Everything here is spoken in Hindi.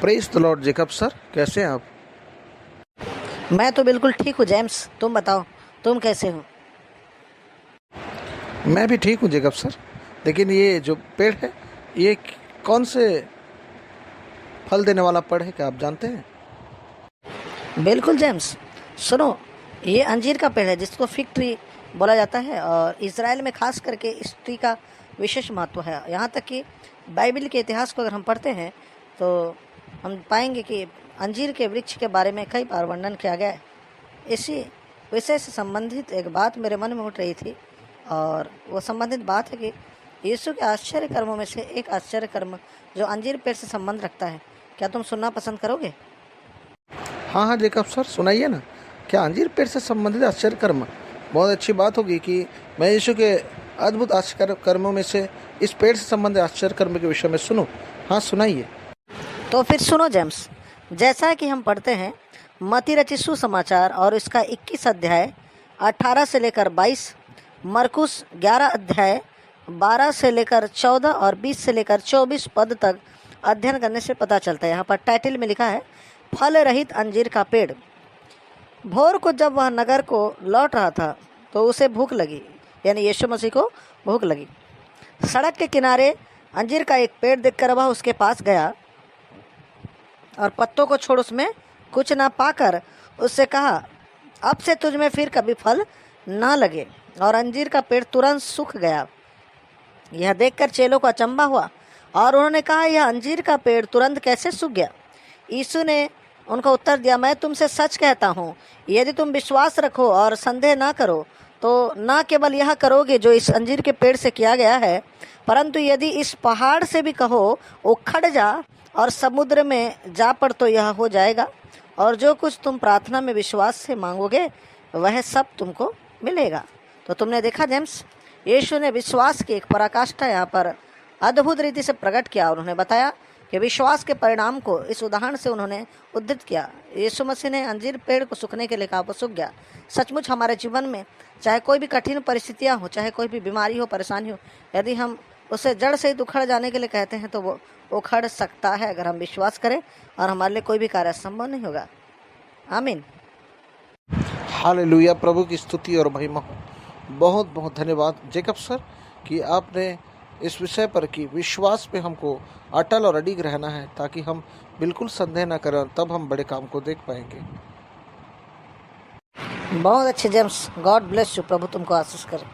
Praise the Lord Jacob sir, कैसे हैं आप? मैं तो बिल्कुल ठीक हूँ जेम्स। तुम बताओ, तुम कैसे हो? मैं भी ठीक हूँ जेकब सर। लेकिन ये जो पेड़ है, ये कौन से फल देने वाला पेड़ है, क्या आप जानते हैं? बिल्कुल जेम्स, सुनो, ये अंजीर का पेड़ है जिसको फिग ट्री बोला जाता है और इज़राइल में खास करके इस ट्री का विशेष महत्व है। यहाँ तक कि बाइबल के इतिहास को अगर हम पढ़ते हैं तो हम पाएंगे कि अंजीर के वृक्ष के बारे में कई बार वर्णन किया गया है। इसी विषय से संबंधित एक बात मेरे मन में उठ रही थी और वो संबंधित बात है कि यीशु के आश्चर्य कर्मों में से एक आश्चर्य कर्म जो अंजीर पेड़ से संबंध रखता है। क्या तुम सुनना पसंद करोगे? हाँ हाँ जेकब सर, सुनाइए ना। क्या अंजीर पेड़ से संबंधित आश्चर्य कर्म? बहुत अच्छी बात होगी कि मैं यीशु के अद्भुत आश्चर्य कर्मों में से इस पेड़ से संबंधित आश्चर्य कर्म के विषय में सुनूं। हाँ, सुनाइए। तो फिर सुनो जेम्स, जैसा कि हम पढ़ते हैं मत्ती रचित सुसमाचार और इसका 21 अध्याय 18 से लेकर 22, मरकुस 11 अध्याय 12 से लेकर 14 और 20 से लेकर 24 पद तक अध्ययन करने से पता चलता है। यहाँ पर टाइटल में लिखा है फल रहित अंजीर का पेड़। भोर को जब वह नगर को लौट रहा था तो उसे भूख लगी, यानी यीशु मसीह को भूख लगी। सड़क के किनारे अंजीर का एक पेड़ देखकर वह उसके पास गया और पत्तों को छोड़ उसमें कुछ ना पाकर उससे कहा, अब से तुझ में फिर कभी फल ना लगे। और अंजीर का पेड़ तुरंत सूख गया। यह देखकर चेलों को अचंभा हुआ और उन्होंने कहा, यह अंजीर का पेड़ तुरंत कैसे सूख गया? यीशु ने उनको उत्तर दिया, मैं तुमसे सच कहता हूँ, यदि तुम विश्वास रखो और संदेह ना करो तो न केवल यह करोगे जो इस अंजीर के पेड़ से किया गया है, परंतु यदि इस पहाड़ से भी कहो उखड़ जा और समुद्र में जा पड़ तो यह हो जाएगा। और जो कुछ तुम प्रार्थना में विश्वास से मांगोगे वह सब तुमको मिलेगा। तो तुमने देखा जेम्स, यीशु ने विश्वास की एक पराकाष्ठा यहाँ पर अद्भुत रीति से प्रकट किया और उन्हें बताया कि विश्वास के परिणाम को इस उदाहरण से उन्होंने उद्धृत किया। यीशु मसीह ने अंजीर पेड़ को सूखने के लिए कहा, वो सूख गया। सचमुच हमारे जीवन में चाहे कोई भी कठिन परिस्थितियां हो, चाहे कोई भी बीमारी हो, परेशानी हो, यदि हम उसे जड़ से ही उखड़ जाने के लिए कहते हैं तो वो उखड़ सकता है अगर हम विश्वास करें, और हमारे लिए कोई भी कार्य असंभव नहीं होगा। आमीन। हालेलुया, प्रभु की स्तुति और महिमा हो। बहुत बहुत धन्यवाद जेकब सर कि आपने इस विषय पर कि विश्वास पे हमको अटल और अडिग रहना है ताकि हम बिल्कुल संदेह न करें, तब हम बड़े काम को देख पाएंगे। बहुत अच्छे जेम्स, गॉड ब्लेस यू। प्रभु तुमको आशीष करे।